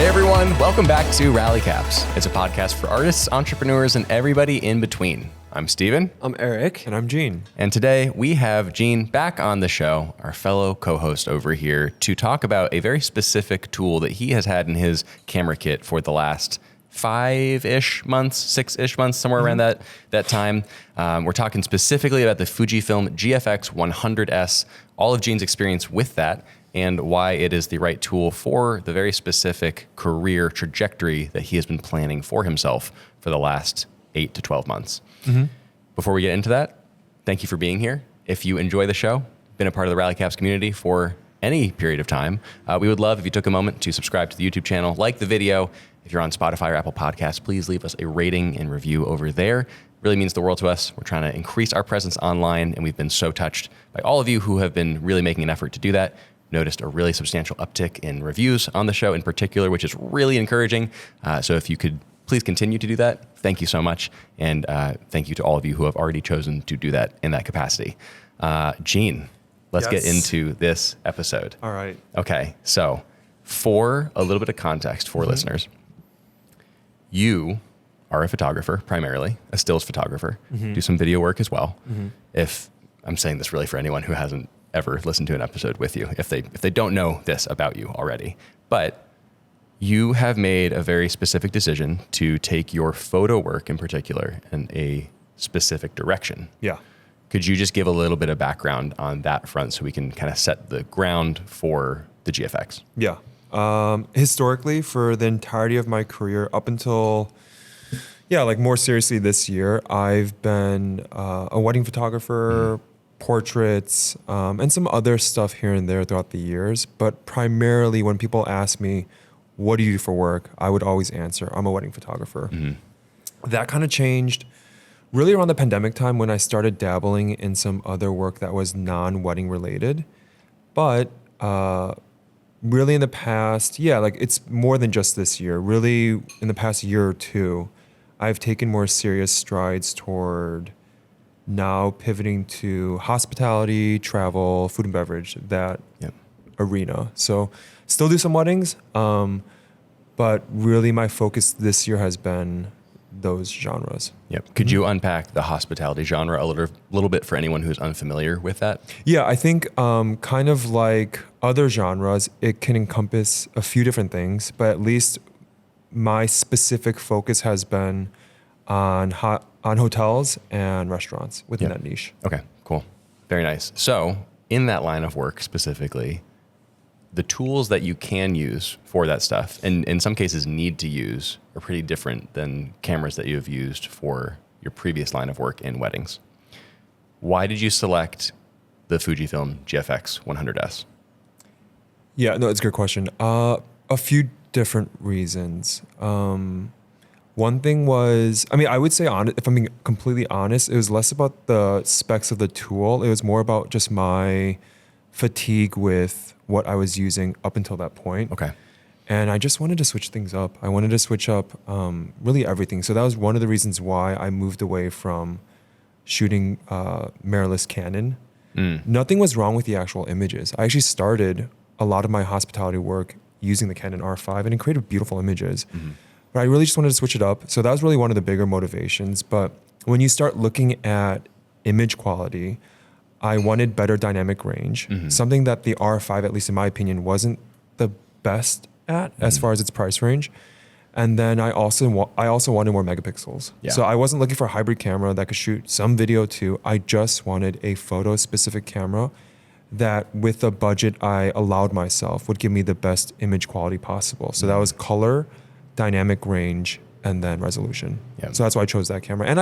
Hey everyone, welcome back to Rally Caps. It's a podcast for artists, entrepreneurs, and everybody in between. I'm Steven. I'm Eric. And I'm Gene. And today we have Gene back on the show, our fellow co-host over here, to talk about a very specific tool that he has had in his camera kit for the last 5-ish months, 6-ish months, somewhere around that time. We're talking specifically about the Fujifilm GFX 100S, all of Gene's experience with that, and why it is the right tool for the very specific career trajectory that he has been planning for himself for the last 8 to 12 months. Before we get into that, thank you for being here. If you enjoy the show, been a part of the Rally Caps community for any period of time, we would love if you took a moment to subscribe to the YouTube channel, like the video. If you're on Spotify or Apple Podcasts, please leave us a rating and review over there. Really means the world to us. We're trying to increase our presence online, and we've been so touched by all of you who have been really making an effort to do that. Noticed a really substantial uptick in reviews on the show in particular, which is really encouraging. So if you could please continue to do that, thank you so much. And thank you to all of you who have already chosen to do that in that capacity. Gene, let's get into this episode. All right. Okay, so for a little bit of context for listeners, you are a photographer, primarily, a stills photographer, do some video work as well. If I'm saying this really for anyone who hasn't ever listened to an episode with you, if they don't know this about you already, but you have made a very specific decision to take your photo work in particular in a specific direction. Yeah. Could you just give a little bit of background on that front so we can kind of set the ground for the GFX? Yeah. Historically, for the entirety of my career, up until, like more seriously this year, I've been a wedding photographer, portraits, and some other stuff here and there throughout the years. But primarily when people ask me, what do you do for work? I would always answer, I'm a wedding photographer. That kind of changed really around the pandemic time when I started dabbling in some other work that was non-wedding related. But really in the past, it's more than just this year. Really in the past year or two, I've taken more serious strides toward now pivoting to hospitality, travel, food and beverage, that arena. So still do some weddings, but really my focus this year has been those genres. Yep. Could you unpack the hospitality genre a little bit for anyone who's unfamiliar with that? Yeah, I think kind of like other genres, it can encompass a few different things, but at least my specific focus has been on hotels and restaurants within that niche. Okay, cool. Very nice. So in that line of work specifically, the tools that you can use for that stuff, and in some cases need to use, are pretty different than cameras that you have used for your previous line of work in weddings. Why did you select the Fujifilm GFX 100S? Yeah, no, it's a good question. A few different reasons. One thing was, I would say, if I'm being completely honest, it was less about the specs of the tool. It was more about just my fatigue with what I was using up until that point. Okay. And I just wanted to switch things up. I wanted to switch up really everything. So that was one of the reasons why I moved away from shooting mirrorless Canon. Nothing was wrong with the actual images. I actually started a lot of my hospitality work using the Canon R5, and it created beautiful images. But I really just wanted to switch it up. So that was really one of the bigger motivations. But when you start looking at image quality, I wanted better dynamic range, something that the R5, at least in my opinion, wasn't the best at as far as its price range. And then I also wanted more megapixels. Yeah. So I wasn't looking for a hybrid camera that could shoot some video too. I just wanted a photo-specific camera that, with the budget I allowed myself, would give me the best image quality possible. So that was color, dynamic range, and then resolution. Yeah. So that's why I chose that camera. And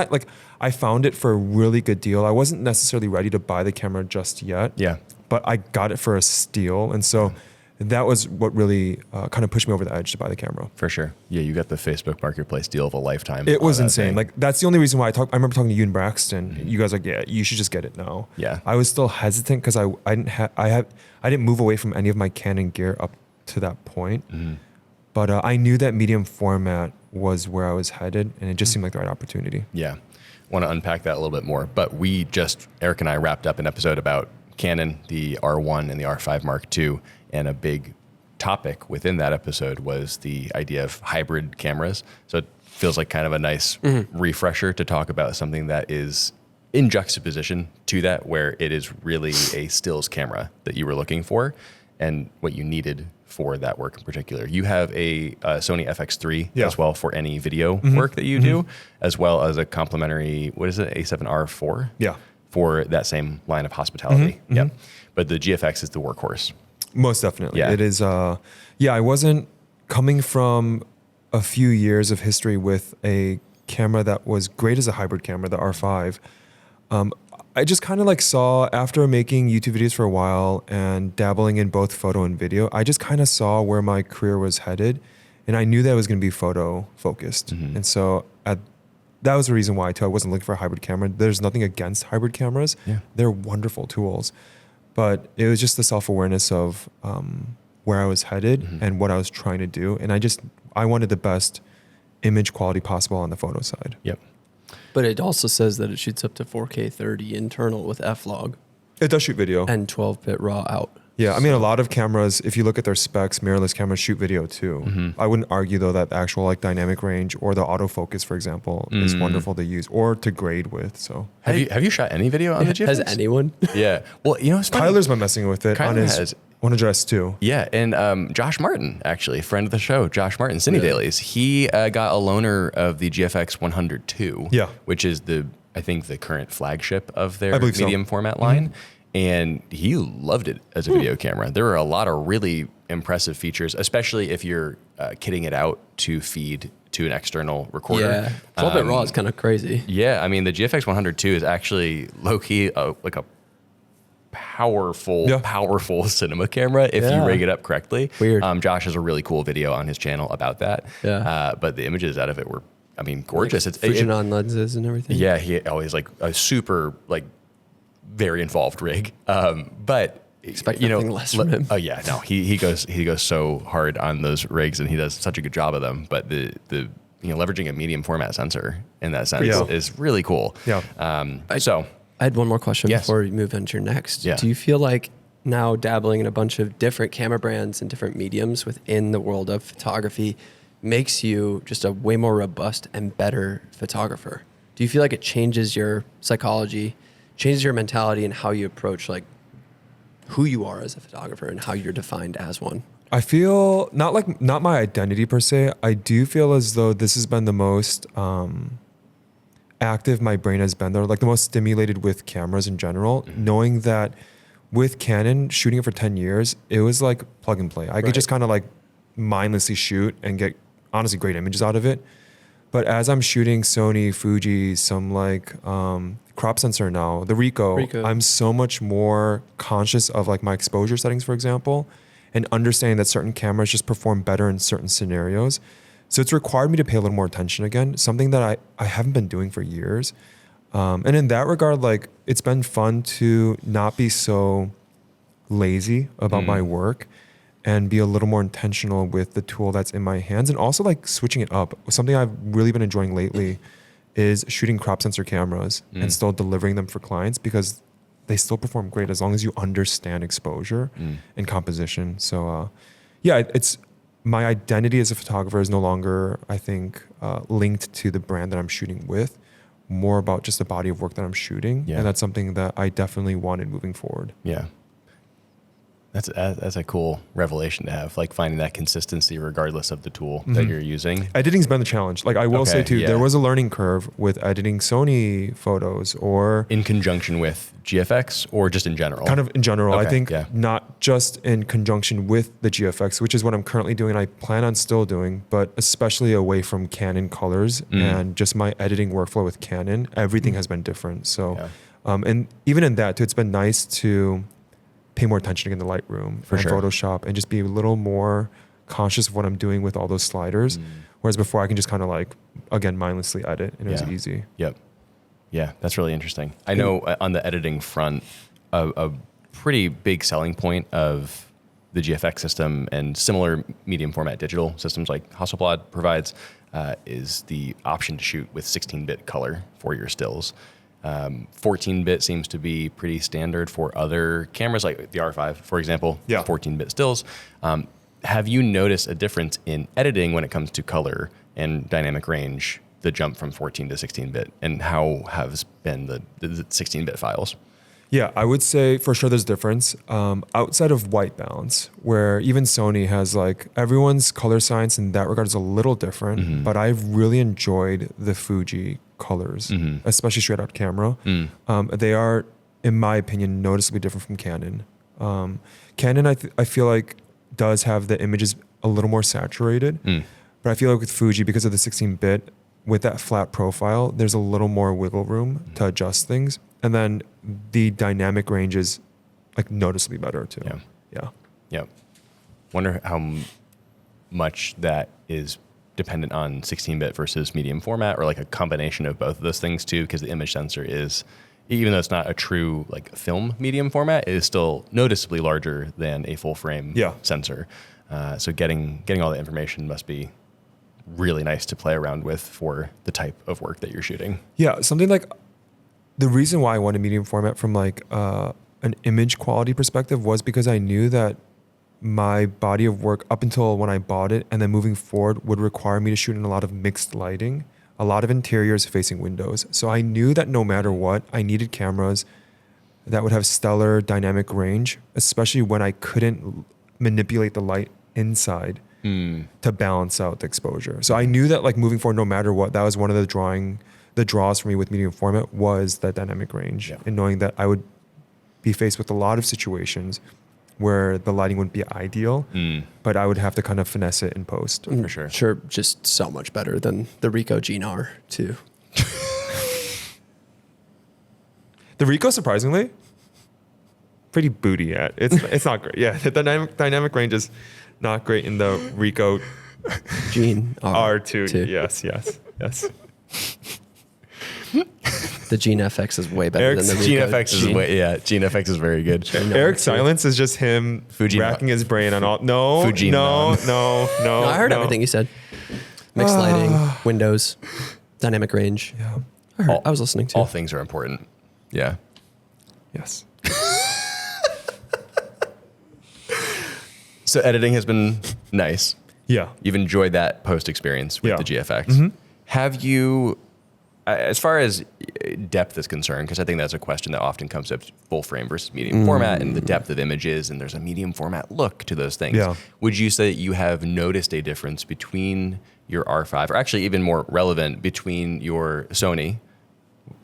I found it for a really good deal. I wasn't necessarily ready to buy the camera just yet. Yeah. But I got it for a steal. And so that was what really kind of pushed me over the edge to buy the camera. For sure. Yeah, you got the Facebook Marketplace deal of a lifetime. It was insane. That's the only reason why I remember talking to you and Braxton. You guys were like, yeah, you should just get it now. Yeah. I was still hesitant because I didn't move away from any of my Canon gear up to that point. But I knew that medium format was where I was headed, and it just seemed like the right opportunity. Yeah. Want to unpack that a little bit more. But Eric and I wrapped up an episode about Canon, the R1 and the R5 Mark II, and a big topic within that episode was the idea of hybrid cameras. So it feels like kind of a nice refresher to talk about something that is in juxtaposition to that, where it is really a stills camera that you were looking for and what you needed for that work in particular. You have a Sony FX3 as well for any video work that you do, as well as a complementary, what is it, A7R4? Yeah. For that same line of hospitality. Yep. But the GFX is the workhorse. Most definitely. Yeah. It is, I wasn't coming from a few years of history with a camera that was great as a hybrid camera, the R5. I just kind of like saw, after making YouTube videos for a while and dabbling in both photo and video, I just kind of saw where my career was headed, and I knew that it was going to be photo focused. And so that was the reason why too. I wasn't looking for a hybrid camera. There's nothing against hybrid cameras. Yeah. They're wonderful tools, but it was just the self-awareness of where I was headed and what I was trying to do. And I wanted the best image quality possible on the photo side. Yep. But it also says that it shoots up to 4K 30 internal with F-Log. It does shoot video. And 12-bit RAW out. Yeah, I mean, a lot of cameras, if you look at their specs, mirrorless cameras shoot video too. I wouldn't argue though that the actual like dynamic range or the autofocus, for example, is wonderful to use or to grade with. So have you shot any video on the GFX? Has anyone? Yeah. Well, it's funny. Tyler's been messing with it on his 100S2. Yeah, and Josh Martin, actually, friend of the show, Josh Martin, Cine Dailies, he got a loaner of the GFX 102, which is I think the current flagship of their medium format line. And he loved it as a video camera. There are a lot of really impressive features, especially if you're kitting it out to feed to an external recorder. Yeah, 12-bit RAW is kind of crazy. Yeah, I mean, the GFX 102 is actually low-key like a powerful cinema camera if you rig it up correctly. Weird. Josh has a really cool video on his channel about that. Yeah. But the images out of it were, gorgeous. Like Fujinon lenses and everything. Yeah, he always like a super very involved rig. But expect nothing less from him. Oh yeah, no, he goes so hard on those rigs and he does such a good job of them. But the leveraging a medium format sensor in that sense is really cool. Yeah. I had one more question before we move on to your next. Yeah. Do you feel like now dabbling in a bunch of different camera brands and different mediums within the world of photography makes you just a way more robust and better photographer? Do you feel like it changes your psychology, changes your mentality, and how you approach like who you are as a photographer and how you're defined as one? I feel not my identity per se. I do feel as though this has been the most active my brain has been there, like the most stimulated with cameras in general, knowing that with Canon, shooting it for 10 years, it was like plug and play. I could just kind of like mindlessly shoot and get honestly great images out of it. But as I'm shooting Sony, Fuji, some like crop sensor now, the Ricoh, I'm so much more conscious of like my exposure settings, for example, and understanding that certain cameras just perform better in certain scenarios. So it's required me to pay a little more attention again, something that I haven't been doing for years. And in that regard, like it's been fun to not be so lazy about my work and be a little more intentional with the tool that's in my hands, and also like switching it up. Something I've really been enjoying lately is shooting crop sensor cameras and still delivering them for clients because they still perform great as long as you understand exposure and composition. So it's my identity as a photographer is no longer, I think, linked to the brand that I'm shooting with, more about just the body of work that I'm shooting. And that's something that I definitely wanted moving forward. Yeah. That's a cool revelation to have, like finding that consistency regardless of the tool that you're using. Editing's been the challenge. Like I will say too, there was a learning curve with editing Sony photos or in conjunction with GFX or just in general? Kind of in general. I think not just in conjunction with the GFX, which is what I'm currently doing. I plan on still doing, but especially away from Canon colors and just my editing workflow with Canon, everything has been different. So, and even in that too, it's been nice to pay more attention in the Lightroom and Photoshop and just be a little more conscious of what I'm doing with all those sliders. Whereas before I can just kind of like, again, mindlessly edit and it was easy. Yep. Yeah, that's really interesting. I know on the editing front, a pretty big selling point of the GFX system and similar medium format digital systems like Hasselblad provides is the option to shoot with 16-bit color for your stills. 14-bit seems to be pretty standard for other cameras like the R5, for example, 14-bit stills. Have you noticed a difference in editing when it comes to color and dynamic range, the jump from 14 to 16-bit, and how has been the 16-bit files? Yeah, I would say for sure there's difference. Outside of white balance, where even Sony has like everyone's color science in that regard is a little different, but I've really enjoyed the Fuji colors, especially straight out camera. They are, in my opinion, noticeably different from Canon. Canon, I feel like does have the images a little more saturated, but I feel like with Fuji, because of the 16-bit, with that flat profile, there's a little more wiggle room to adjust things. And then the dynamic range is like noticeably better too. Yeah. Wonder how much that is dependent on 16-bit versus medium format, or like a combination of both of those things too, because the image sensor is, even though it's not a true like film medium format, it is still noticeably larger than a full frame sensor. So getting all the information must be really nice to play around with for the type of work that you're shooting. Yeah, something like the reason why I wanted medium format from like an image quality perspective was because I knew that my body of work up until when I bought it and then moving forward would require me to shoot in a lot of mixed lighting, a lot of interiors facing windows. So I knew that no matter what, I needed cameras that would have stellar dynamic range, especially when I couldn't manipulate the light inside to balance out the exposure. So I knew that like moving forward, no matter what, that was one of the draws for me with medium format was that dynamic range, and knowing that I would be faced with a lot of situations where the lighting wouldn't be ideal, but I would have to kind of finesse it in post. For sure. Sure, just so much better than the Ricoh GNR too. The Ricoh, surprisingly, pretty booty yet. It's not great. Yeah, the dynamic range is not great in the Ricoh R2. Yes. The GFX is way better Eric's than the Ricoh GFX is very good. Eric's silence is just him racking his brain on all. No. I heard everything you said. Mixed lighting, windows, dynamic range. Yeah. I was listening to. All things are important. Yeah. Yes. So editing has been nice. Yeah. You've enjoyed that post experience with the GFX. Have you, as far as depth is concerned, because I think that's a question that often comes up, full frame versus medium format and the depth of images, and there's a medium format look to those things. Yeah. Would you say that you have noticed a difference between your R5, or actually even more relevant, between your Sony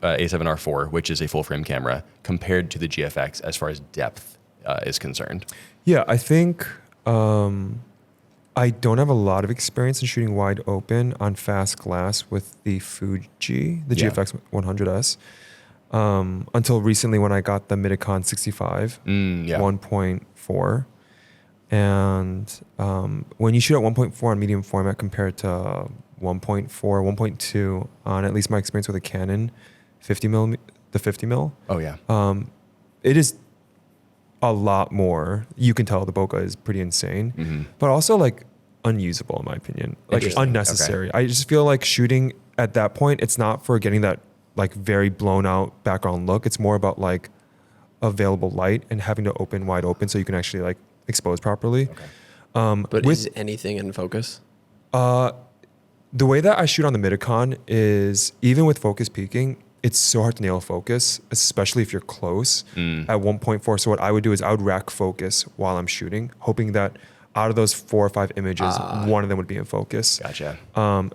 A7R4, which is a full frame camera, compared to the GFX as far as depth is concerned? Yeah, I think I don't have a lot of experience in shooting wide open on fast glass with the Fuji, the GFX 100S, until recently when I got the Midicon 65 1.4. And when you shoot at 1.4 on medium format compared to 1.4, 1.2 on at least my experience with a Canon 50 mil. Oh yeah. It is a lot more. You can tell the bokeh is pretty insane, but also like unusable in my opinion, like unnecessary. Okay. I just feel like shooting at that point, it's not for getting that like very blown out background look. It's more about like available light and having to open wide open so you can actually like expose properly. Okay. But is anything in focus? The way that I shoot on the Midicon is even with focus peaking, it's so hard to nail focus, especially if you're close at 1.4. So what I would do is I would rack focus while I'm shooting, hoping that out of those 4 or 5 images, one of them would be in focus. Gotcha.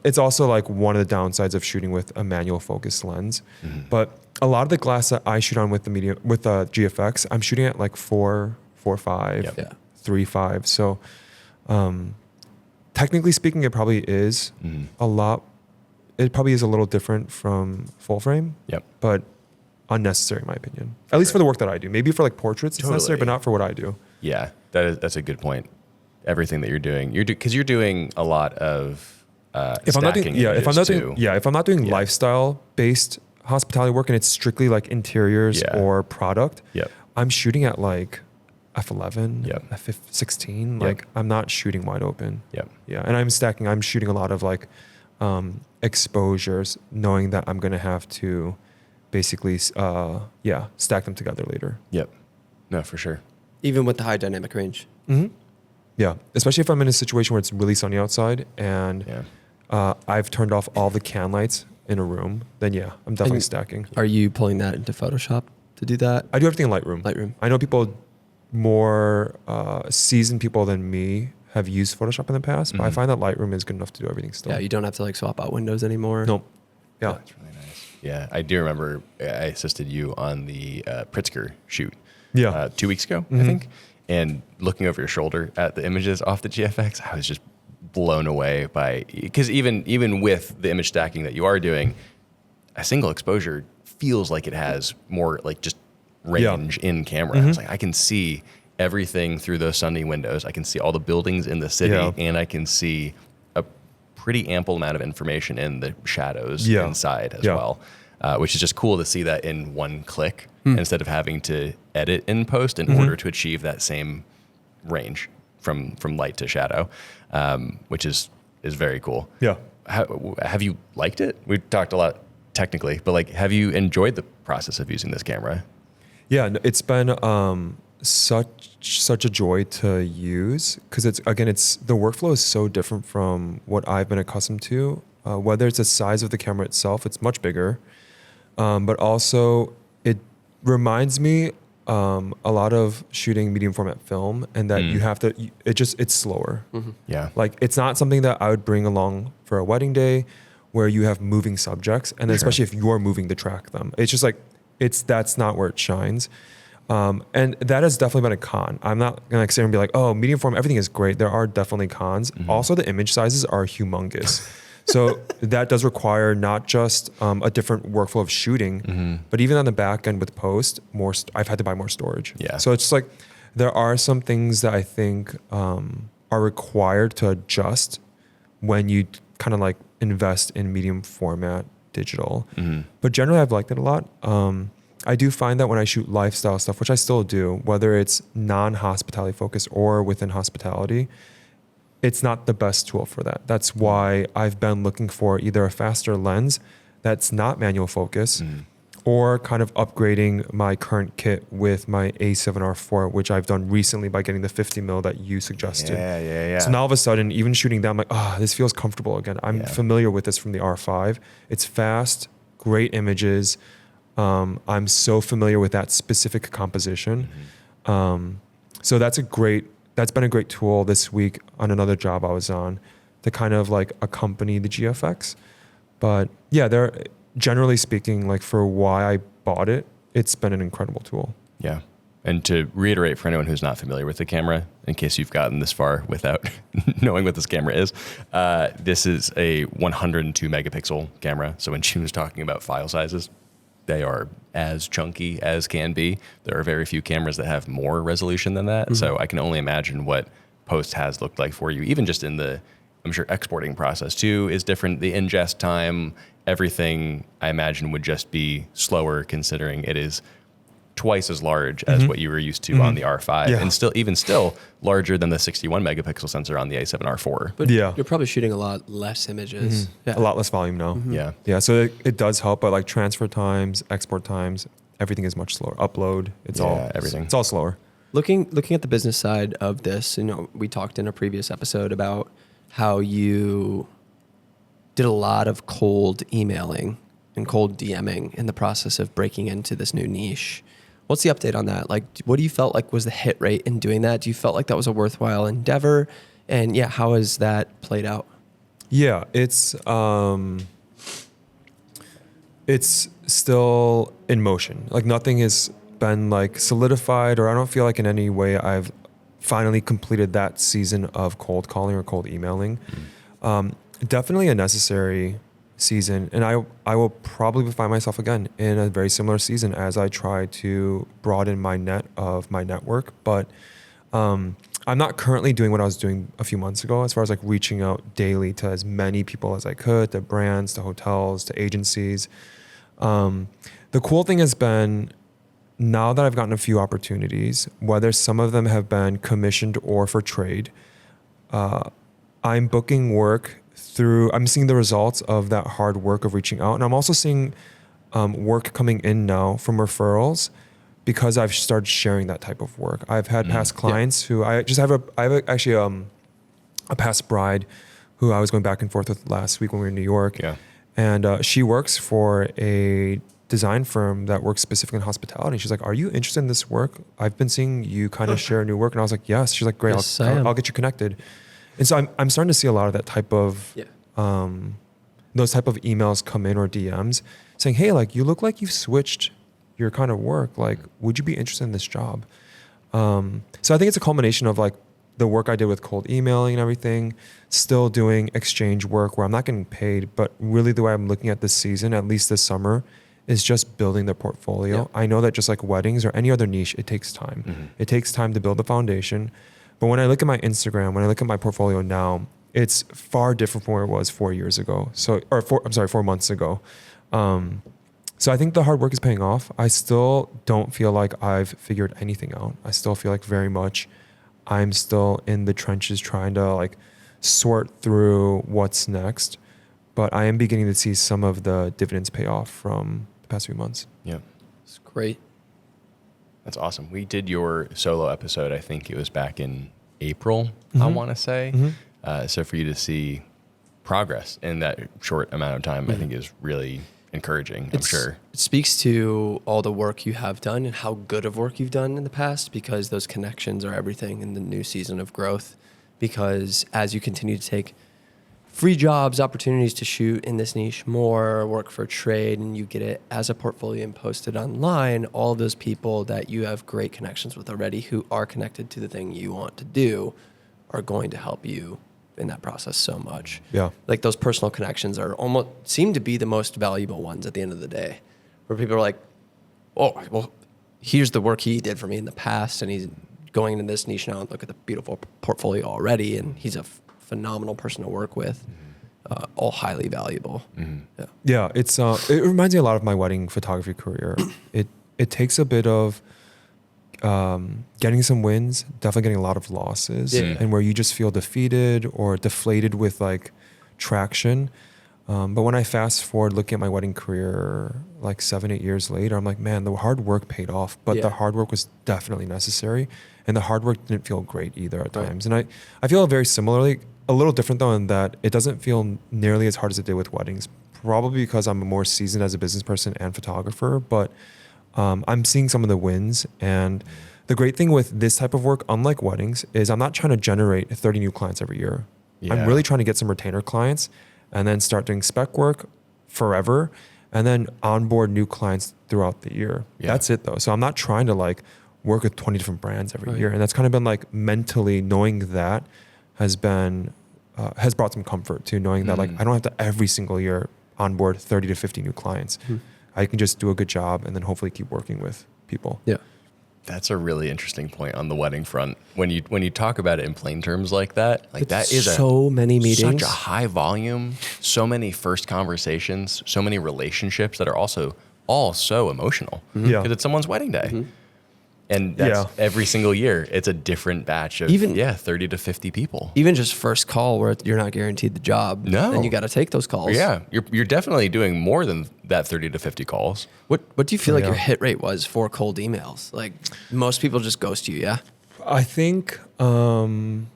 It's also like one of the downsides of shooting with a manual focus lens. But a lot of the glass that I shoot on with the GFX, I'm shooting at like 4.5, 3.5. So technically speaking, it probably is a lot. It probably is a little different from full frame, but unnecessary in my opinion. At least for the work that I do. Maybe for like portraits, it's necessary, but not for what I do. Yeah, that's a good point. Everything that you're doing, because you're doing a lot of if I'm not doing lifestyle based hospitality work and it's strictly like interiors or product, I'm shooting at like f11, f16. Like I'm not shooting wide open. And I'm shooting a lot of like exposures, knowing that I'm gonna have to basically stack them together later. No, for sure. Even with the high dynamic range. Yeah, especially if I'm in a situation where it's really sunny outside and I've turned off all the can lights in a room, then yeah, I'm definitely stacking. Are you pulling that into Photoshop to do that? I do everything in Lightroom. Lightroom. I know people more seasoned people than me have used Photoshop in the past, but I find that Lightroom is good enough to do everything still. Yeah, you don't have to like swap out windows anymore. Nope. Yeah. That's really nice. Yeah, I do remember I assisted you on the Pritzker shoot. Yeah. 2 weeks ago, I think. And looking over your shoulder at the images off the GFX, I was just blown away by, because even with the image stacking that you are doing, a single exposure feels like it has more like just range in camera. It's like I can see everything through those sunny windows. I can see all the buildings in the city, and I can see a pretty ample amount of information in the shadows inside as well, which is just cool to see that in one click instead of having to edit in post in order to achieve that same range from light to shadow, which is very cool. Yeah. Have you liked it? We've talked a lot technically, but like, have you enjoyed the process of using this camera? Yeah, it's been such a joy to use because it's the workflow is so different from what I've been accustomed to. Whether it's the size of the camera itself, it's much bigger, but also it reminds me a lot of shooting medium format film, and that you have to. It's slower. Yeah, like it's not something that I would bring along for a wedding day, where you have moving subjects, and then especially if you're moving to track them, it's just like that's not where it shines. And that has definitely been a con. I'm not gonna sit here and be like, oh, medium form, everything is great. There are definitely cons. Also, the image sizes are humongous. So that does require not just a different workflow of shooting, but even on the back end with post, I've had to buy more storage. Yeah. So it's just like, there are some things that I think are required to adjust when you kind of like invest in medium format digital. But generally, I've liked it a lot. I do find that when I shoot lifestyle stuff, which I still do, whether it's non-hospitality focused or within hospitality, it's not the best tool for that. That's why I've been looking for either a faster lens that's not manual focus, or kind of upgrading my current kit with my A7R4, which I've done recently by getting the 50mm that you suggested. Yeah. So now all of a sudden, even shooting that, I'm like, this feels comfortable again. I'm familiar with this from the R5. It's fast, great images. I'm so familiar with that specific composition. So that's been a great tool this week on another job I was on to kind of like accompany the GFX. But yeah, generally speaking, like for why I bought it, it's been an incredible tool. Yeah. And to reiterate for anyone who's not familiar with the camera, in case you've gotten this far without knowing what this camera is, this is a 102 megapixel camera. So when she was talking about file sizes, they are as chunky as can be. There are very few cameras that have more resolution than that. So I can only imagine what post has looked like for you, even just in the, I'm sure exporting process too is different. The ingest time, everything I imagine would just be slower considering it is twice as large as what you were used to on the R5 and still larger than the 61 megapixel sensor on the A7R4. But you're probably shooting a lot less images. A lot less volume now. Yeah. So it does help, but like transfer times, export times, everything is much slower. Upload, everything. It's all slower. Looking at the business side of this, we talked in a previous episode about how you did a lot of cold emailing and cold DMing in the process of breaking into this new niche. What's the update on that? Like, what do you felt like was the hit rate in doing that? Do you felt like that was a worthwhile endeavor? And how has that played out? Yeah, it's still in motion. Like nothing has been like solidified, or I don't feel like in any way I've finally completed that season of cold calling or cold emailing. Definitely a necessary season, and I will probably find myself again in a very similar season as I try to broaden my net of my network. But I'm not currently doing what I was doing a few months ago, as far as like reaching out daily to as many people as I could, to brands, to hotels, to agencies. The cool thing has been, now that I've gotten a few opportunities, whether some of them have been commissioned or for trade, I'm booking work I'm seeing the results of that hard work of reaching out. And I'm also seeing work coming in now from referrals because I've started sharing that type of work. I've had past clients who I have actually a past bride who I was going back and forth with last week when we were in New York. Yeah. And she works for a design firm that works specifically in hospitality. She's like, are you interested in this work? I've been seeing you kind of share new work. And I was like, yes. She's like, great, Yes, I'll get you connected. And so I'm starting to see a lot of that type of, those type of emails come in or DMs saying, hey, like you look like you've switched your kind of work. Like, would you be interested in this job? So I think it's a culmination of like the work I did with cold emailing and everything, still doing exchange work where I'm not getting paid, but really the way I'm looking at this season, at least this summer, is just building the portfolio. Yeah. I know that just like weddings or any other niche, it takes time. Mm-hmm. It takes time to build the foundation. But when I look at my Instagram, when I look at my portfolio now, it's far different from where it was 4 years ago. 4 months ago. So I think the hard work is paying off. I still don't feel like I've figured anything out. I still feel like very much I'm still in the trenches trying to like sort through what's next. But I am beginning to see some of the dividends pay off from the past few months. Yeah. It's great. That's awesome. We did your solo episode, I think it was back in April, I want to say. So for you to see progress in that short amount of time, I think is really encouraging, I'm sure. It speaks to all the work you have done and how good of work you've done in the past, because those connections are everything in the new season of growth. Because as you continue to take free jobs, opportunities to shoot in this niche more, work for a trade, and you get it as a portfolio and posted online, all of those people that you have great connections with already who are connected to the thing you want to do are going to help you in that process so much. Yeah. Like those personal connections are almost seem to be the most valuable ones at the end of the day, where people are like, oh, well, here's the work he did for me in the past, and he's going into this niche now and look at the beautiful portfolio already, and he's a phenomenal person to work with, all highly valuable. Yeah, it's it reminds me a lot of my wedding photography career. It takes a bit of getting some wins, definitely getting a lot of losses, and where you just feel defeated or deflated with like traction. But when I fast forward looking at my wedding career like 7-8 years later, I'm like, man, the hard work paid off, but the hard work was definitely necessary, and the hard work didn't feel great either at times. And I feel very similarly, a little different though, in that it doesn't feel nearly as hard as it did with weddings, probably because I'm more seasoned as a business person and photographer, but I'm seeing some of the wins. And the great thing with this type of work, unlike weddings, is I'm not trying to generate 30 new clients every year. Yeah. I'm really trying to get some retainer clients and then start doing spec work forever and then onboard new clients throughout the year. Yeah. That's it though. So I'm not trying to like work with 20 different brands every year. And that's kind of been like mentally knowing that has brought some comfort to knowing that like I don't have to every single year onboard 30 to 50 new clients. I can just do a good job and then hopefully keep working with people. Yeah. That's a really interesting point on the wedding front. When you talk about it in plain terms like that, like that is so many meetings, such a high volume, so many first conversations, so many relationships that are also all so emotional because it's someone's wedding day. And that's every single year, it's a different batch of 30 to 50 people. Even just first call where you're not guaranteed the job. No. Then you got to take those calls. Yeah. You're definitely doing more than that 30 to 50 calls. What do you feel like your hit rate was for cold emails? Like most people just ghost you, yeah? I think when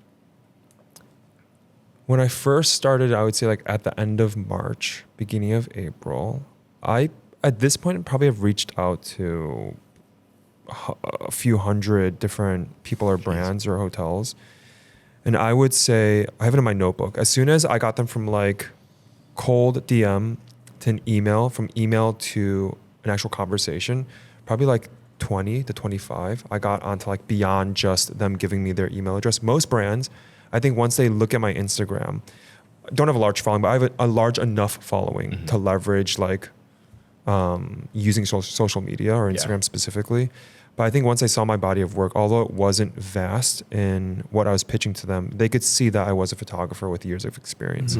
I first started, I would say like at the end of March, beginning of April, I at this point probably have reached out to a few hundred different people or brands or hotels. And I would say, I have it in my notebook. As soon as I got them from like cold DM to an email, from email to an actual conversation, probably like 20 to 25, I got onto like beyond just them giving me their email address. Most brands, I think once they look at my Instagram, don't have a large following, but I have a large enough following to leverage like using social media or Instagram specifically. But I think once they saw my body of work, although it wasn't vast in what I was pitching to them, they could see that I was a photographer with years of experience.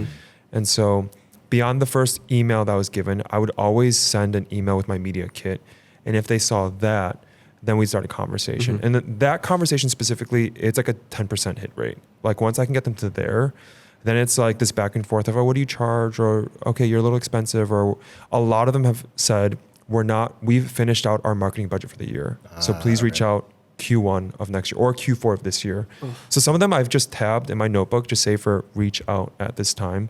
And so beyond the first email that was given, I would always send an email with my media kit. And if they saw that, then we start a conversation. And that conversation specifically, it's like a 10% hit rate. Like once I can get them to there, then it's like this back and forth of, oh, what do you charge? Or, okay, you're a little expensive. Or a lot of them have said, we've finished out our marketing budget for the year. So please reach out Q1 of next year or Q4 of this year. So some of them I've just tabbed in my notebook, just say for reach out at this time.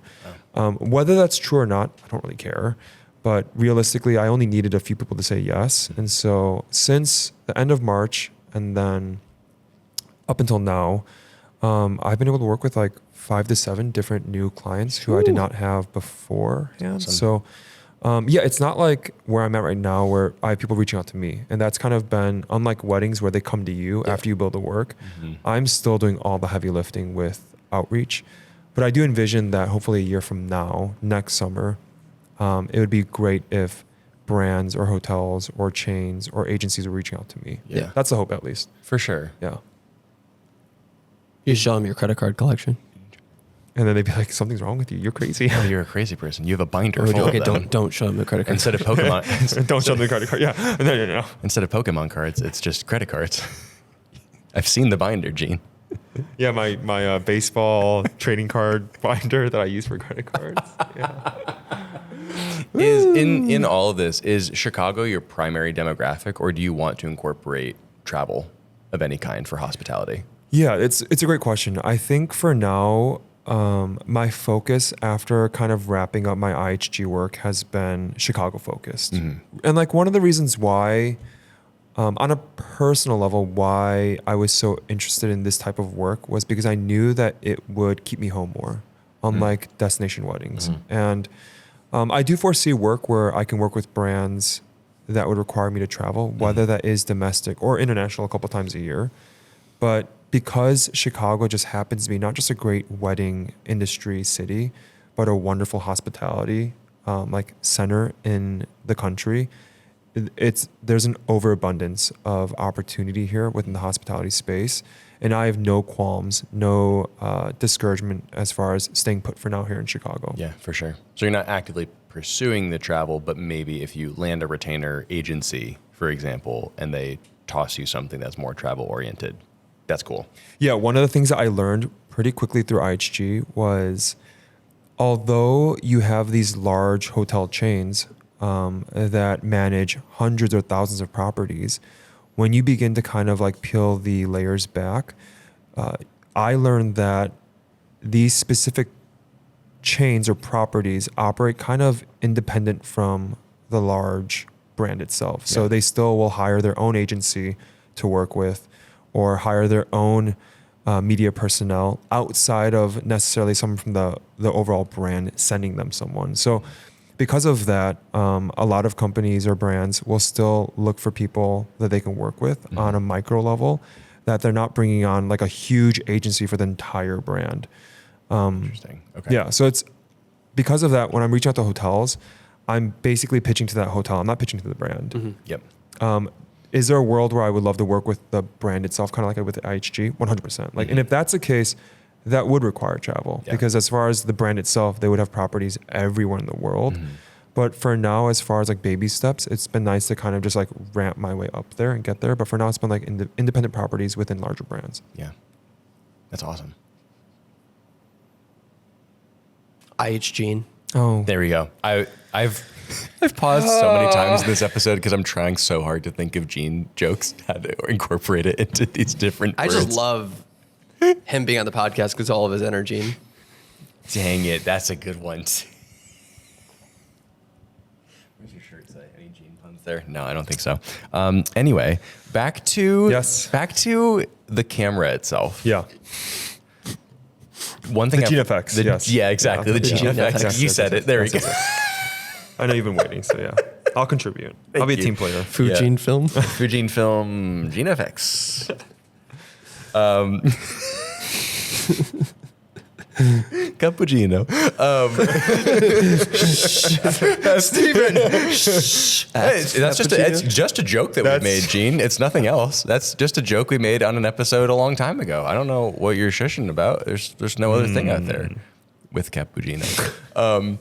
Whether that's true or not, I don't really care. But realistically, I only needed a few people to say yes. And so since the end of March and then up until now, I've been able to work with like 5 to 7 different new clients who I did not have beforehand. Awesome. So yeah, it's not like where I'm at right now where I have people reaching out to me. And that's kind of been, unlike weddings where they come to you after you build the work, I'm still doing all the heavy lifting with outreach. But I do envision that hopefully a year from now, next summer, it would be great if brands or hotels or chains or agencies were reaching out to me. Yeah. That's the hope, at least. For sure. Yeah. You show them your credit card collection. And then they'd be like, something's wrong with you. You're crazy. Oh, you're a crazy person. You have a binder full Okay, of them. don't show them the credit card. Instead of Pokemon, Don't show them the credit card. Yeah. No. instead of Pokemon cards, it's just credit cards. I've seen the binder, Gene. Yeah, my baseball trading card binder that I use for credit cards. Yeah. Is in all of this, is Chicago your primary demographic, or do you want to incorporate travel of any kind for hospitality? Yeah, it's a great question. I think for now, my focus after kind of wrapping up my IHG work has been Chicago focused. And like one of the reasons why, on a personal level, why I was so interested in this type of work was because I knew that it would keep me home more, unlike destination weddings. And I do foresee work where I can work with brands that would require me to travel, whether that is domestic or international a couple times a year. But because Chicago just happens to be not just a great wedding industry city, but a wonderful hospitality like center in the country, there's an overabundance of opportunity here within the hospitality space. And I have no qualms, no discouragement as far as staying put for now here in Chicago. Yeah, for sure. So you're not actively pursuing the travel, but maybe if you land a retainer agency, for example, and they toss you something that's more travel oriented, that's cool. Yeah, one of the things that I learned pretty quickly through IHG was, although you have these large hotel chains that manage hundreds or thousands of properties, when you begin to kind of like peel the layers back, I learned that these specific chains or properties operate kind of independent from the large brand itself. So they still will hire their own agency to work with or hire their own media personnel outside of necessarily someone from the overall brand sending them someone. So because of that, a lot of companies or brands will still look for people that they can work with on a micro level, that they're not bringing on like a huge agency for the entire brand. Interesting. Okay. Yeah, so it's because of that, when I'm reaching out to hotels, I'm basically pitching to that hotel. I'm not pitching to the brand. Yep. Is there a world where I would love to work with the brand itself, kind of like with IHG? 100%. Like, and if that's the case, that would require travel because as far as the brand itself, they would have properties everywhere in the world. But for now, as far as like baby steps, it's been nice to kind of just like ramp my way up there and get there. But for now, it's been like independent properties within larger brands. Yeah. That's awesome. IHG. Oh, There we go. I've paused so many times in this episode because I'm trying so hard to think of Gene jokes, how to incorporate it into these different I words. just love him being on the podcast because all of his energy. Dang it, that's a good one. Where's your shirt say? Any Gene puns there? No, I don't think so. Anyway, back to the camera itself. yeah. One thing The GFX, yes. Yeah, exactly. Yeah. The Yeah. GFX. Yes, You yes, said yes, it. There yes, we go. I know you've been waiting, so yeah. I'll contribute. I'll be a you. team player. Fujifilm. Fujifilm GFX. Cappuccino. Steven. It's just a joke that we made, Gene. It's nothing else. That's just a joke we made on an episode a long time ago. I don't know what you're shushing about. There's no other thing out there with cappuccino.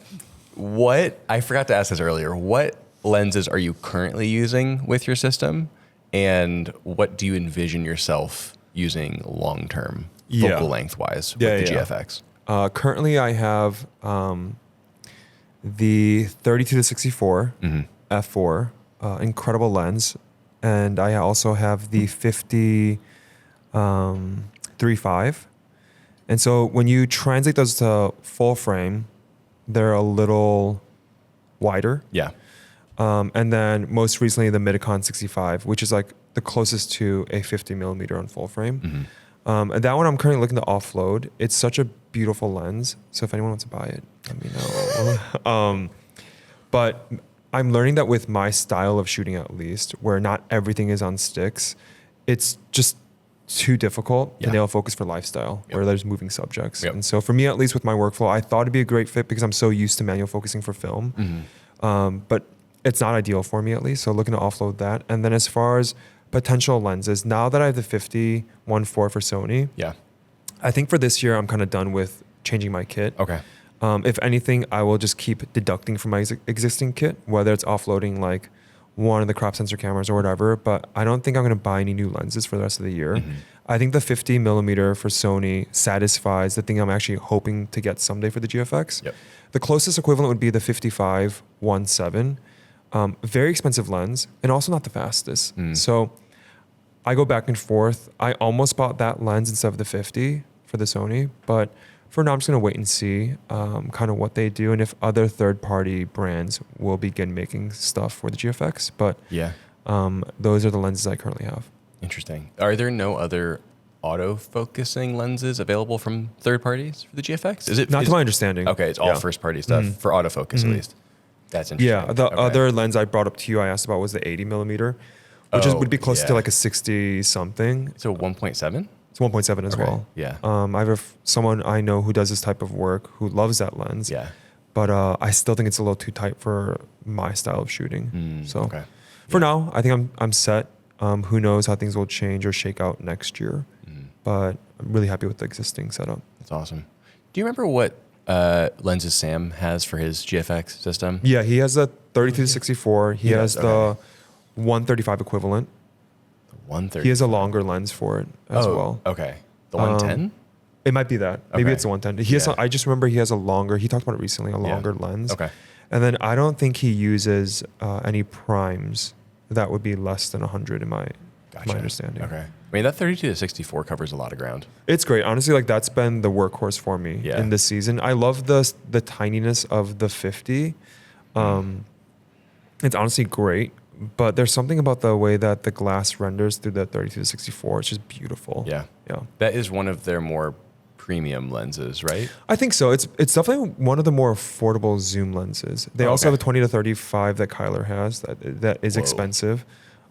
What I forgot to ask this earlier. What lenses are you currently using with your system, and what do you envision yourself using long term, focal length wise, with the GFX? Currently, I have the 32 to 64 f4 incredible lens, and I also have the 50 3.5. And so when you translate those to full frame, they're a little wider. Yeah. And then most recently the Midicon 65, which is like the closest to a 50 millimeter on full frame. And that one I'm currently looking to offload. It's such a beautiful lens. So if anyone wants to buy it, let me know. But I'm learning that with my style of shooting, at least, where not everything is on sticks, it's just too difficult to nail focus for lifestyle where there's moving subjects. And so for me, at least with my workflow, I thought it'd be a great fit because I'm so used to manual focusing for film. But it's not ideal for me, at least. So looking to offload that. And then as far as potential lenses, now that I have the 50 1.4 for Sony, I think for this year, I'm kind of done with changing my kit. Okay. If anything, I will just keep deducting from my existing kit, whether it's offloading like one of the crop sensor cameras or whatever, but I don't think I'm going to buy any new lenses for the rest of the year. I think the 50 millimeter for Sony satisfies the thing I'm actually hoping to get someday for the GFX. The closest equivalent would be the 55 1.7. Very expensive lens and also not the fastest. So I go back and forth. I almost bought that lens instead of the 50 for the Sony, but for now I'm just going to wait and see kind of what they do and if other third-party brands will begin making stuff for the GFX. But those are the lenses I currently have. Interesting. Are there no other auto-focusing lenses available from third parties for the GFX? Is it not to my understanding? Okay, it's all first-party stuff for autofocus at least. That's interesting. Yeah, the other lens I brought up to you, I asked about was the 80 millimeter, which would be close to like a 60 something. So 1.7? It's 1.7 as well. Yeah. I have someone I know who does this type of work who loves that lens. Yeah. But I still think it's a little too tight for my style of shooting. So for now, I think I'm set. Who knows how things will change or shake out next year. But I'm really happy with the existing setup. That's awesome. Do you remember what lenses Sam has for his GFX system? Yeah, he has the 32-64. He has the 135 equivalent. 130. He has a longer lens for it as well. Okay. The 110? It might be that. Maybe it's the 110. He has. I just remember he has a longer. He talked about it recently. A longer lens. Okay. And then I don't think he uses any primes that would be less than 100 in my understanding. Okay. I mean, that 32-64 covers a lot of ground. It's great. Honestly, like that's been the workhorse for me in this season. I love the tininess of the 50. It's honestly great. But there's something about the way that the glass renders through the 32-64. It's just beautiful. Yeah. That is one of their more premium lenses, right? I think so. It's definitely one of the more affordable zoom lenses. They also have a 20-35 that Kyler has that is expensive.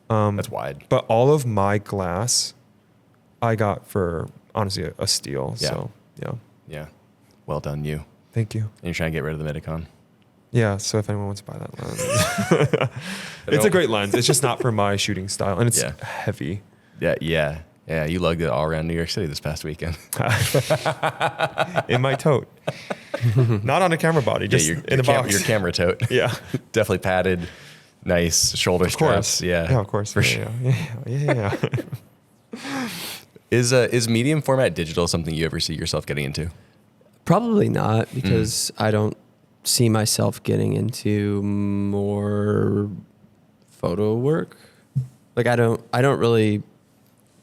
That's wide. But all of my glass I got for honestly a steal. So yeah. Well done, you. Thank you. And you're trying to get rid of the Midicon. Yeah, so if anyone wants to buy that lens. It's a great lens. It's just not for my shooting style. And it's heavy. Yeah. You lugged it all around New York City this past weekend. In my tote. Not on a camera body, just in a box. Your camera tote. Yeah. Definitely padded, nice shoulder straps. Yeah, of course. For sure. Yeah. Is medium format digital something you ever see yourself getting into? Probably not, because I don't see myself getting into more photo work. Like I don't really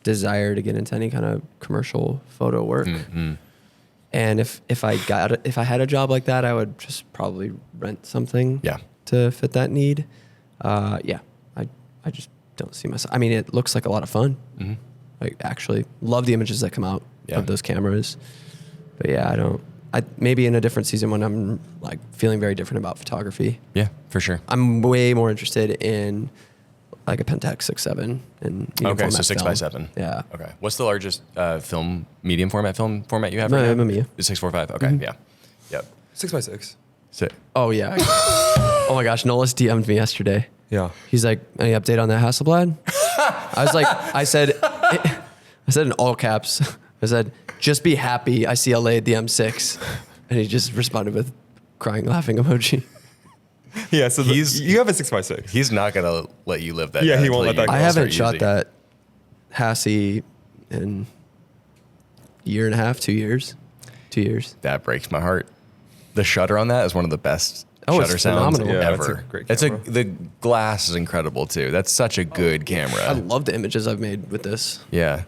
desire to get into any kind of commercial photo work. And if I had a job like that, I would just probably rent something to fit that need. I just don't see myself. I mean, it looks like a lot of fun. Like actually love the images that come out of those cameras. But maybe in a different season when I'm like feeling very different about photography. Yeah, for sure. I'm way more interested in like a Pentax 6.7 and okay, so 6x7. Yeah. Okay. What's the largest medium format format you have right now? Mamiya. 645. Okay. Yeah. Yep. 6x6. Oh yeah. Oh my gosh, Nolas DM'd me yesterday. Yeah. He's like, any update on that Hasselblad? I said in all caps, I said, just be happy I see a at the M6. And he just responded with crying, laughing emoji. Yeah, so you have a 6x6. He's not going to let you live that. Yeah, he won't let that go. I haven't shot that Hassie in a year and a half, 2 years. 2 years. That breaks my heart. The shutter on that is one of the best Oh, it's shutter sounds phenomenal. Yeah, it's ever. a great It's camera. the glass is incredible too. That's such a good I camera. love the images I've made with this. Yeah.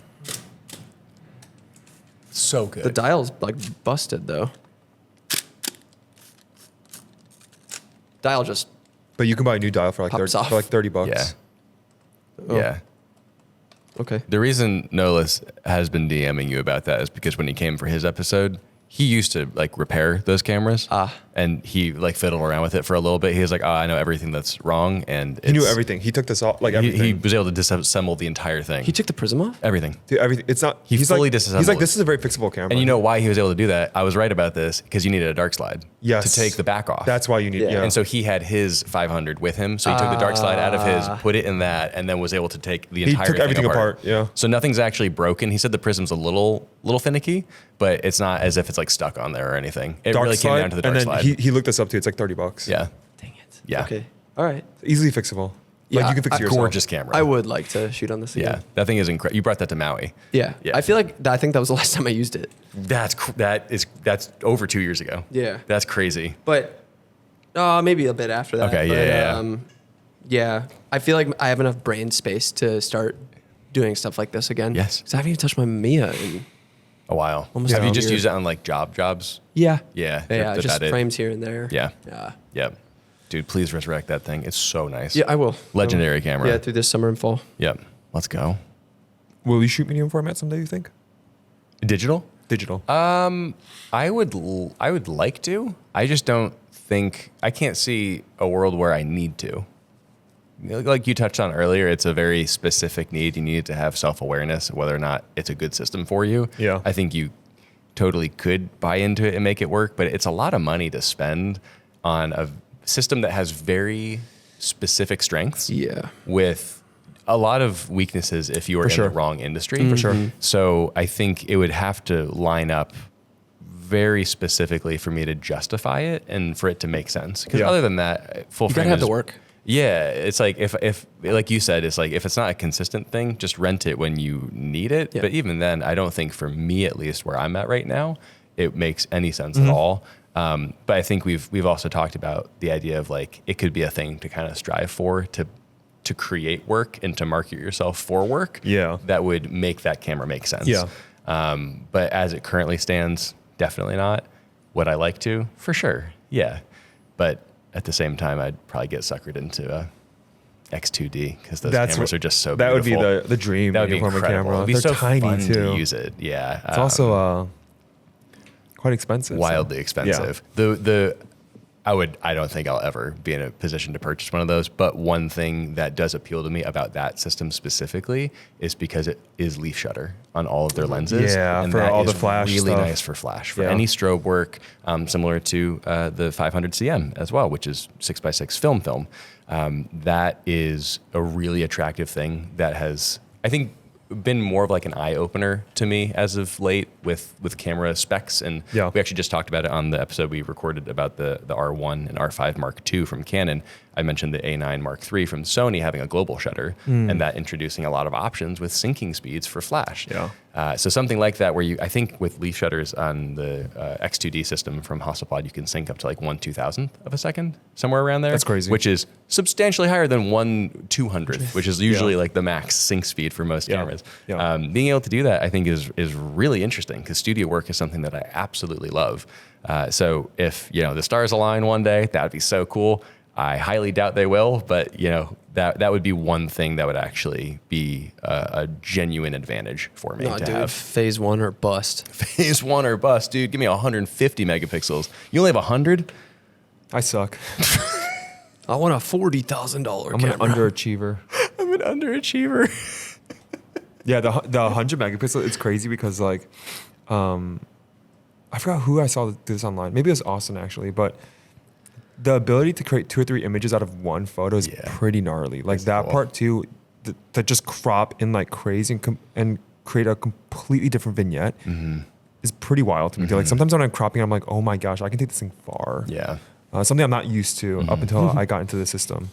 So good. The dial's like busted though. Dial just But you can buy a new dial for like Pops 30, off. for like $30. Yeah. Oh. Yeah. okay. The reason Nolis has been DMing you about that is because when he came for his episode, he used to like repair those cameras. And he like fiddled around with it for a little bit. He was like, I know everything that's wrong. And He knew it's- everything. He took this off, like He, everything. he was able to disassemble the entire thing. He took the prism off? Everything. Dude, everything. It's not. He he's fully like, disassembled He's like, it. this is a very fixable camera. And you know why he was able to do that? I was right about this because you needed a dark slide Yes. to take the back off. That's why you need. Yeah. Yeah. And so he had his 500 with him. So he took the dark slide out of his, put it in that, and then was able to take the He entire took thing everything apart, yeah. So nothing's actually broken. He said the prism's a little finicky, but it's not as if it's like stuck on there or anything. It dark really slide, came down to the dark and then slide. he looked this up too. It's like $30. Yeah. Dang it. Yeah. Okay. All right. Easily fixable. Yeah, Like you can fix it yourself. Gorgeous camera. I would like to shoot on this Yeah. again. That thing is incredible. You brought that to Maui. Yeah. Yeah. I feel like I think that was the last time I used it. That's over 2 years ago. Yeah. That's crazy. But maybe a bit after that. Okay, yeah, But, yeah. yeah. I feel like I have enough brain space to start doing stuff like this again. Yes. Because I haven't even touched my Mamiya in A while. Almost Have a you just year. used it on like jobs? Yeah. Yeah. Yeah. Is Just that it? frames here and there. Yeah. Yeah. Yep. Dude, please resurrect that thing. It's so nice. Yeah, I will. Legendary camera. Yeah, through this summer and fall. Yep. Let's go. Will you shoot medium format someday? You think? Digital? Digital. I would like to. I just don't think I can't see a world where I need to. Like you touched on earlier, it's a very specific need. You need to have self-awareness of whether or not it's a good system for you. Yeah. I think you totally could buy into it and make it work, but it's a lot of money to spend on a system that has very specific strengths. Yeah. With a lot of weaknesses if you were in sure. the wrong industry. For sure. So I think it would have to line up very specifically for me to justify it and for it to make sense. Because Yeah. other than that, full You frame gotta have is- the work. Yeah, it's like if like you said, it's like if it's not a consistent thing, just rent it when you need it. Yeah. But even then, I don't think for me at least where I'm at right now, it makes any sense at all. But I think we've also talked about the idea of like it could be a thing to kind of strive for to create work and to market yourself for work. Yeah. That would make that camera make sense. Yeah. But as it currently stands, definitely not. Would I like to? For sure. Yeah. But at the same time, I'd probably get suckered into X2D because those cameras are just so That would be beautiful. the dream. That would be medium format incredible. camera. It'd be They're so tiny fun too. to use it. Yeah. It's also quite expensive. so- wildly expensive. I don't think I'll ever be in a position to purchase one of those. But one thing that does appeal to me about that system specifically is because it is leaf shutter on all of their lenses. Yeah, and for that all the is flash really stuff. nice for flash for Yeah. any strobe work, similar to the 500 CM as well, which is 6x6 film. That is a really attractive thing that has, I think, been more of like an eye opener to me as of late with camera specs. And Yeah. we actually just talked about it on the episode we recorded about the R1 and R5 Mark II from Canon. I mentioned the A9 Mark III from Sony having a global shutter and that introducing a lot of options with syncing speeds for flash. Yeah. So something like that where I think with leaf shutters on the X2D system from Hasselblad, you can sync up to like 1/2000th of a second, somewhere around there. That's crazy. Which is substantially higher than 1/200th, which is usually like the max sync speed for most Yeah. cameras. Yeah. Being able to do that, I think, is really interesting because studio work is something that I absolutely love. So if the stars align one day, that would be so cool. I highly doubt they will, but that would be one thing that would actually be a genuine advantage for me No, to dude, have. phase one or bust. Phase one or bust, dude. Give me 150 megapixels. You only have 100? I suck. I want a $40,000 I'm camera. an underachiever. I'm an underachiever. Yeah, the 100 megapixel. It's crazy because like, I forgot who I saw do this online. Maybe it was Austin actually, but the ability to create 2 or 3 images out of one photo is Yeah. pretty gnarly. Like It's that cool. part too, that just crop in like crazy and create a completely different vignette is pretty wild to me. Like sometimes when I'm cropping, I'm like, oh my gosh, I can take this thing far. Yeah. Something I'm not used to up until I got into the system.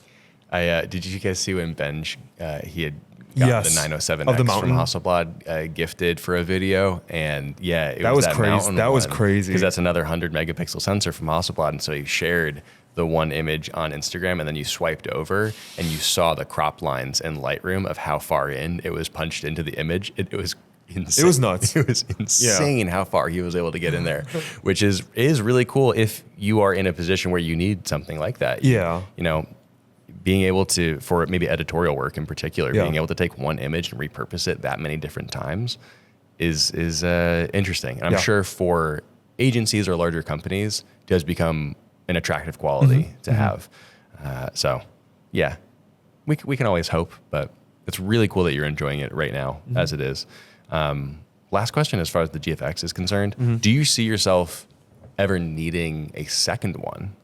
Did you guys see when Benj he had got Yes, the 907X of the from mountain. Hasselblad gifted for a video, and it That was crazy. mountain That was one, crazy. because that's another 100 megapixel sensor from Hasselblad, and so he shared the one image on Instagram and then you swiped over and you saw the crop lines in Lightroom of how far in it was punched into the image. It was insane. It was nuts. It was insane how far he was able to get in there, which is really cool if you are in a position where you need something like that. Yeah. You know, being able to, for maybe editorial work in particular, being able to take one image and repurpose it that many different times is interesting. And I'm sure for agencies or larger companies, it does become an attractive quality to have. So yeah, we can always hope, but it's really cool that you're enjoying it right now as it is. Last question, as far as the GFX is concerned, do you see yourself ever needing a second one?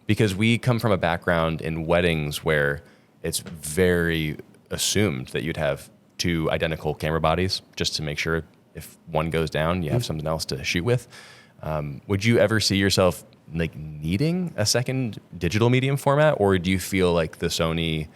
Because we come from a background in weddings where it's very assumed that you'd have two identical camera bodies just to make sure if one goes down, you have something else to shoot with. Would you ever see yourself like needing a second digital medium format, or do you feel like the Sony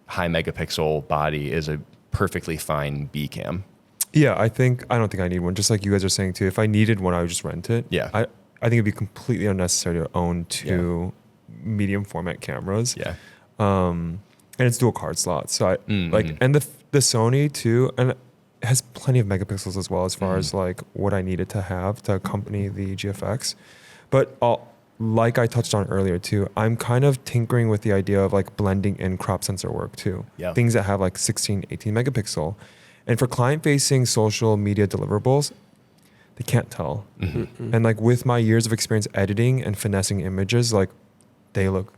high megapixel body is a perfectly fine B cam? Yeah, I don't think I need one. Just like you guys are saying too, if I needed one, I would just rent it. Yeah. I think it'd be completely unnecessary to own two medium format cameras. Yeah. And it's dual card slots. So and the Sony too, and it has plenty of megapixels as well as far as like what I needed to have to accompany the GFX. But like I touched on earlier too, I'm kind of tinkering with the idea of like blending in crop sensor work too. Yeah. Things that have like 16, 18 megapixel. And for client-facing social media deliverables, they can't tell. And like with my years of experience editing and finessing images, like they look.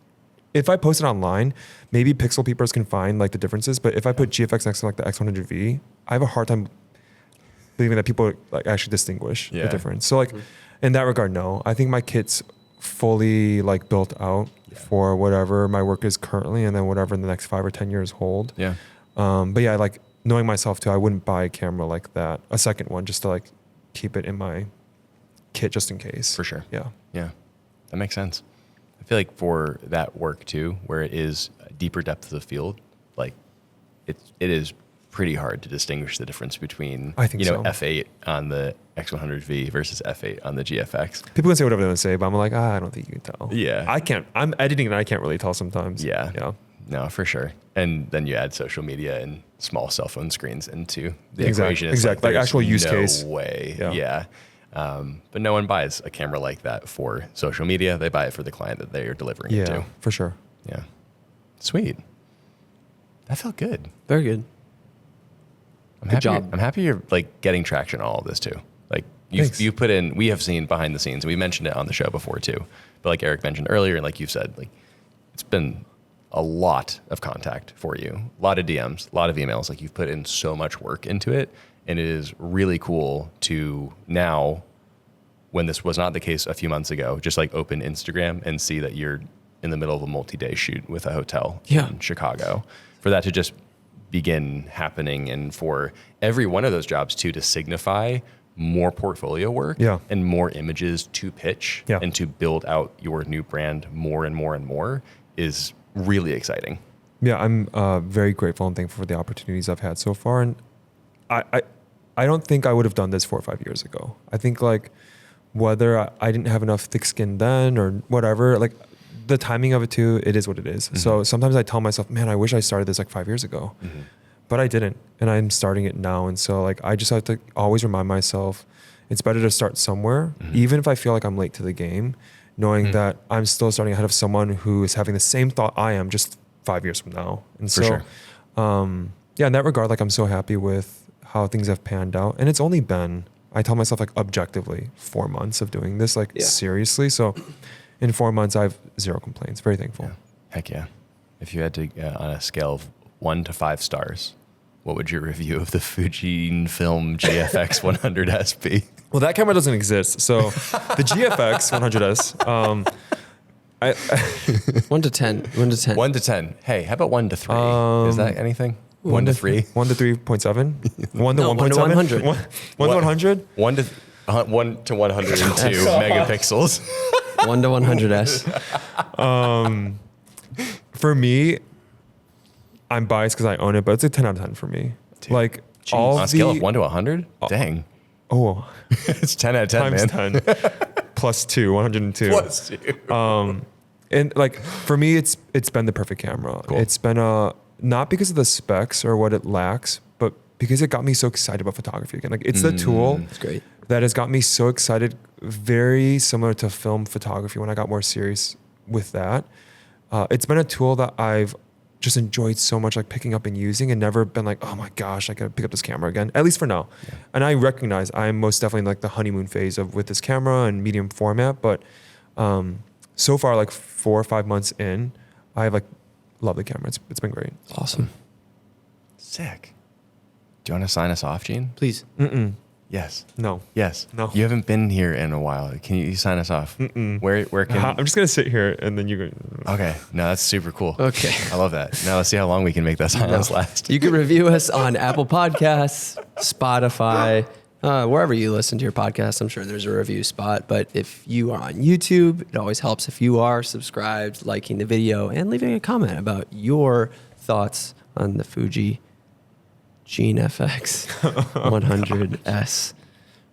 If I post it online, maybe pixel peepers can find like the differences. But if I put GFX next to like the X100V, I have a hard time believing that people like actually distinguish the difference. So like in that regard, no. I think my kit's fully like built out for whatever my work is currently, and then whatever in the next 5 or 10 years hold. Yeah. But yeah, like knowing myself too, I wouldn't buy a camera like that, a second one, just to like keep it in my kit just in case. For sure. Yeah. Yeah. That makes sense. I feel like for that work too, where it is a deeper depth of the field, like it is pretty hard to distinguish the difference between, I think so. F8 on the X100V versus F8 on the GFX. People can say whatever they want to say, but I'm like, I don't think you can tell. Yeah. I can't. I'm editing and I can't really tell sometimes. Yeah. Yeah. No, for sure. And then you add social media and small cell phone screens into the Exactly. equation. It's Exactly. Like there's actual use no case. way. Yeah. Yeah. But no one buys a camera like that for social media. They buy it for the client that they are delivering it to. Yeah, for sure. Yeah. Sweet. That felt good. Very good. Good job. I'm happy you're like getting traction on all of this too. Like you put in, we have seen behind the scenes, and we mentioned it on the show before too. But like Eric mentioned earlier, and like you said, like it's been a lot of contact for you, a lot of DMs, a lot of emails. Like you've put in so much work into it, and it is really cool to now, when this was not the case a few months ago, just like open Instagram and see that you're in the middle of a multi-day shoot with a hotel in Chicago. For that to just begin happening, and for every one of those jobs too to signify more portfolio work and more images to pitch and to build out your new brand more and more and more is really exciting. Yeah, I'm very grateful and thankful for the opportunities I've had so far. And I don't think I would have done this 4 or 5 years ago. I think like whether I didn't have enough thick skin then or whatever, like the timing of it too, it is what it is. So sometimes I tell myself, man, I wish I started this like 5 years ago, but I didn't. And I'm starting it now. And so like, I just have to always remind myself, it's better to start somewhere, even if I feel like I'm late to the game, knowing that I'm still starting ahead of someone who is having the same thought I am just 5 years from now. And so, yeah, in that regard, like I'm so happy with how things have panned out. And it's only been, I tell myself like objectively 4 months of doing this, like seriously. So in 4 months, I have 0 complaints. Very thankful. Yeah. Heck yeah. If you had to, on a scale of 1 to 5 stars, what would your review of the Fujifilm GFX 100S be? Well, that camera doesn't exist. So the GFX 100S, 1 to 10. 1 to 10. 1 to 10. Hey, how about 1 to 3? Is that anything? 1 to 3? 1 to 3.7? 1 to No, 1.7? 1 to 100. 1 to 100? 1 to 102 megapixels. 1 to 100S. For me, I'm biased because I own it, but it's a 10 out of 10 for me. Dude, like on a scale of 1 to 100? Dang. Oh, It's 10 out of 10, times man. 10 plus 2, 102. Plus 2. And like for me, it's been the perfect camera. Cool. It's been not because of the specs or what it lacks, but because it got me so excited about photography again. Like it's the tool It's great. that has got me so excited. Very similar to film photography when I got more serious with that. It's been a tool that I've just enjoyed so much, like picking up and using, and never been like, oh my gosh, I gotta pick up this camera again. At least for now. Yeah. And I recognize I'm most definitely in like the honeymoon phase of with this camera and medium format, but so far, like 4 or 5 months in, I have like loved the camera. It's been great. Awesome. Sick. Do you want to sign us off, Gene? Please. Yes. No. Yes. No. You haven't been here in a while. Can you sign us off? Where can? I'm just gonna sit here and then you go. Okay. No, that's super cool. Okay. I love that. Now let's see how long we can make that silence last. You can review us on Apple Podcasts, Spotify, wherever you listen to your podcast. I'm sure there's a review spot. But if you are on YouTube, it always helps if you are subscribed, liking the video, and leaving a comment about your thoughts on the Fuji GFX 100S.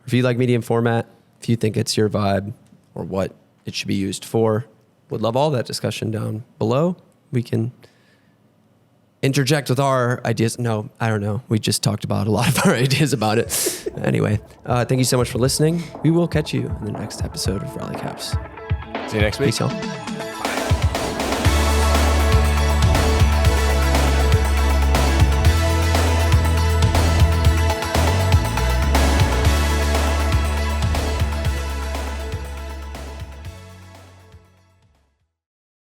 If you like medium format, if you think it's your vibe or what it should be used for, would love all that discussion down below. We can interject with our ideas. No, I don't know. We just talked about a lot of our ideas about it. Anyway, thank you so much for listening. We will catch you in the next episode of Rally Caps. See you next week. Peace out.